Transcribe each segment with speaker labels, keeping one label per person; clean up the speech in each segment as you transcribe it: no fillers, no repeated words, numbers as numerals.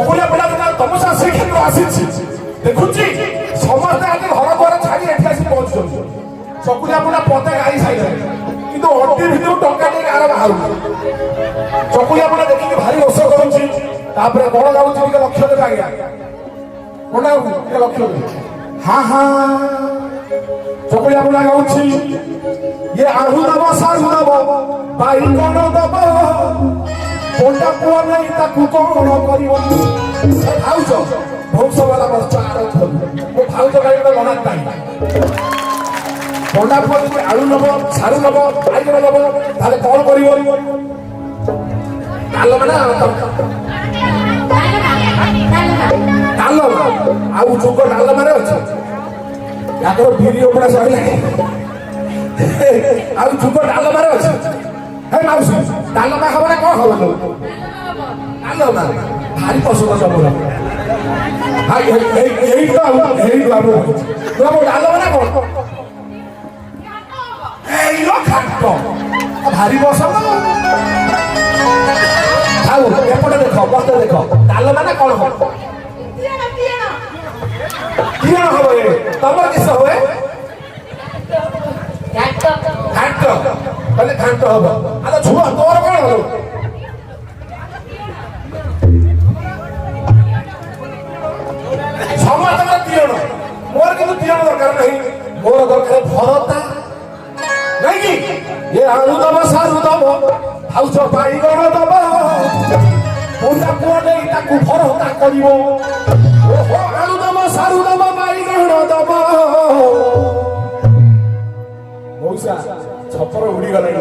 Speaker 1: চকুলিয়া পিলা তমসা শ্রীক্ষেত্র আসিছি দেখুছি সমস্তে আজ ঘর ঘর ছাড়ি এটি আসি পৌঁছুଛନ୍ତି চকুলিয়া পিলা পতে গাই সাইলেন কিন্তু অটি ভিতর টঙ্কা নেই কার বাহার চকুলিয়া পিলা দেখি ভারি রোষ করুছি তারপরে বড় যাচ্ছি টিকে লক্ষ্য দেবে আজ্ঞা কোনটা টিকে লক্ষ্য দেবে হ্যাঁ হ্যাঁ চকুলিয়া পিলা গাউছি ইয়ে আহু দেব সাহু দেব বাইগণ দেব কোনটা পুଅ নাই তাକୁ କଣ କରିବ ଭାଉଜ ଭୌସବାଲା ବସ୍ତ ଆରମ୍ଭ ମୋ ଭାଉଜ ଗାଈ ଗୋଟେ ଲଣା ନାହିଁ କୋଣ୍ଡା ପୁଅ ଯଦି ଆଳୁ ନବ ସାରୁ ନବ ବାଇଗଣ ନବ ତାହେଲେ କଣ କରିବ ଡାଲ ମାନେ ଡାଲ ଆଉ ଯୁଗ ଡାଲ ମାନେ ଅଛି ତାଙ୍କର ବିରି ଉପଡ଼ା ସରିଲାଣି ଆଉ ଯୁଗ ଡାଲ ମାନେ ଅଛି ହେ ମାଉସୀ ଡାଲମା ହବ ନା କଣ ହବ ଡାଲମା ଭାରି ପସନ୍ଦ ସବୁର ଡାଲମା ନା କଣ ଘାଟ ଭାରି ପସନ୍ଦ ଆଉ ଏପଟେ ଦେଖ ମତେ ଦେଖ ଡାଲମା ନା କଣ ହବ କିଣ ହବ ଏ ତମର କିସ ହୁଏ ଘାଟ তাহলে ঘাট হব আচ্ছা ছুয়া তোর কଣ হলো ସମସ୍ତଙ୍କର ତିଅଣ ମୋର କିନ୍ତୁ ତିଅଣ ଦରକାର ନାହିଁ ମୋର ଦରକାର ଭରତା ନାଇଁ କି ଏ ଆଳୁ ଦବ ସାରୁ ଦବ ଭାଉଜ ବାଇଗଣ ଦବ କୋଉଟା ପୁଅ ନେଇ ତାକୁ ଭରତା କରିବ ଓହୋ ଆଳୁ ଦବ ସାରୁ ଦବ ବାଇଗଣ ଦବ ମଉସା ଛପର ଉଡ଼ିଗଲାଣି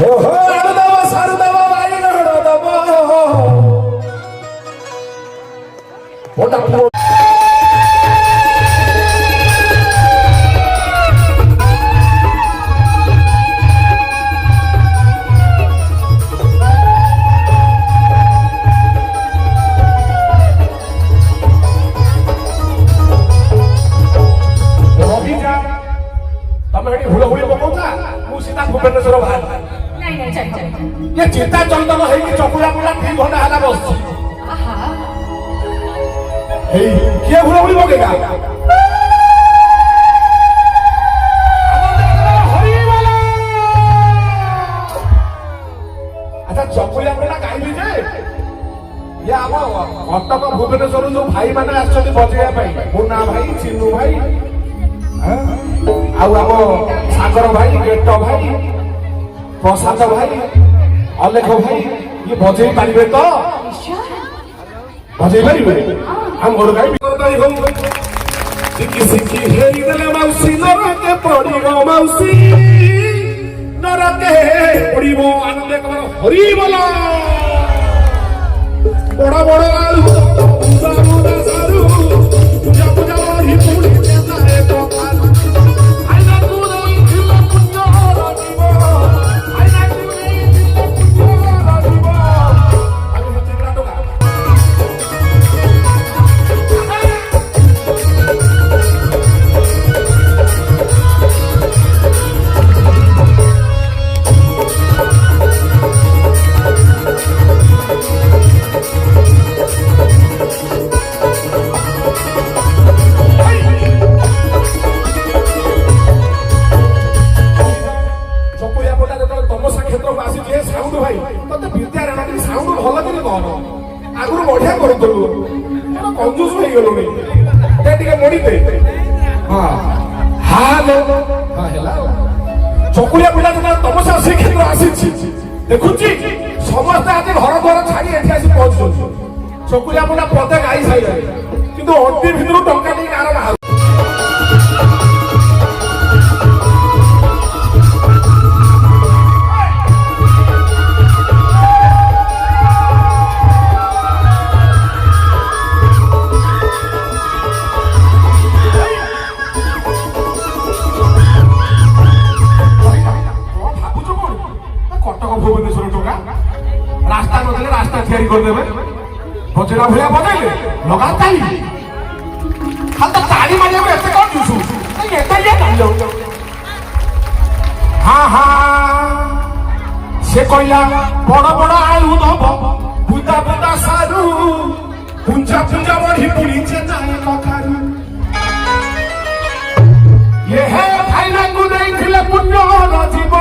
Speaker 1: ଓହୋ ଆଳୁ ଦବ ସାରୁ ଦବ ବାଇଗଣ ଦବ କୋଉଟା ପୁଅ ଚିତା ଚନ୍ଦନ ହେଇକି ଚକୁଲା ପୁଲା 2 ଘଣ୍ଟା ହେଲା ବସିଛି ହେଇ କିଏ ଘୁର ଘୁରି ପକେଇଲା ଆଚ୍ଛା ଚକୁଲା ପୁଲା ଗାଇବି ଯେ ଇଏ ଆମ କଟକ ଭୁବନେଶ୍ୱରରୁ ଯୋଉ ଭାଇମାନେ ଆସିଛନ୍ତି ବଜେଇବା ପାଇଁ ମୁନା ଭାଇ ଚିନୁ ଭାଇ ଆଉ ଆମ ସାଗର ଭାଇ ଗେଟ ଭାଇ ପ୍ରଶାନ୍ତ ଭାଇ ଅଲେଖ ଭାଇ ଇଏ ବଜେଇ ପାରିବେ ତ ବଜେଇ ପାରିବେ ଆଉ ମୋର ଗାଈ ବିକରଦାରୀ ହଉ ଶିଖି ଶିଖି ହେଇଗଲେ ମାଉସୀ ନରକେ ପଡ଼ିବ ମାଉସୀ ନରକେ ପଡ଼ିବ ଆନନ୍ଦେ କର ହରିବଲ ବଡ଼ ବଡ଼ ଆଳୁ ସାରୁ ପୂଜା ପୂଜା ହରି ପୁଣି କେନାରେ କଖାରୁ ଆଗରୁ ବଢିଆ କରୁଥିଲୁ କଞ୍ଜୁସ ହେଇଗଲୁଣି ଟିକେ ମୋଡିଦେ ହଁ ହାଲୋ ହଁ ହେଲା ଚକୁଳିଆ ପିଲା ଯେତେବେଳେ ତମସା ଶ୍ରୀକ୍ଷେତ୍ର ଆସିଛି ଦେଖୁଛି ସମସ୍ତେ ଆଜି ଘର ଘର ଛାଡି ଏଠି ଆସି ପହଞ୍ଚୁଛନ୍ତି ଚକୁଳିଆ ପିଲା ପଦେ ଗାଇ ସାଇଲାଣି କିନ୍ତୁ ଅଣ୍ଟି ଭିତରୁ ଟଙ୍କା ନେଇ କାହାର ବାହାରୁ କରିଦେବେ ବଜେରା ଭଳିଆ ବଜେଇଲେ ଲଗା ତାଳି ଖାଲି ତ ତାଳି ମାରିବାକୁ ଏତେ କଣ ଜୁସୁ ଏତେ ଇଏ ତାଳି ହଁ ହଁ ସେ କହିଲା ବଡ ବଡ ଆଳୁ ଦବ ବୁଦା ବୁଦା ସାରୁ ପୁଞ୍ଜା ପୁଞ୍ଜା ବଢି ପୁଣିছে ନାଇଁ କଖାରୁ ଏ ହେ ଭାଇନାଙ୍କୁ ଦେଇଥିଲେ ପୁଣ୍ୟର ଜୀବ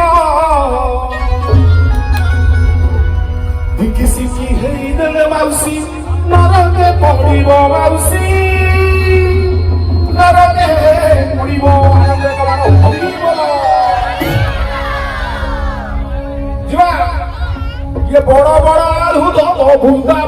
Speaker 1: ଟିକି ସିକି ହେଇଦେଲେ ମାଉସୀ ନରକେ ପଡିବ ମାଉସୀ ନରକେ ପଡିବ ଯିବା ଇଏ ବଡ ବଡ ଆଳୁ ଦବ ବୁଦା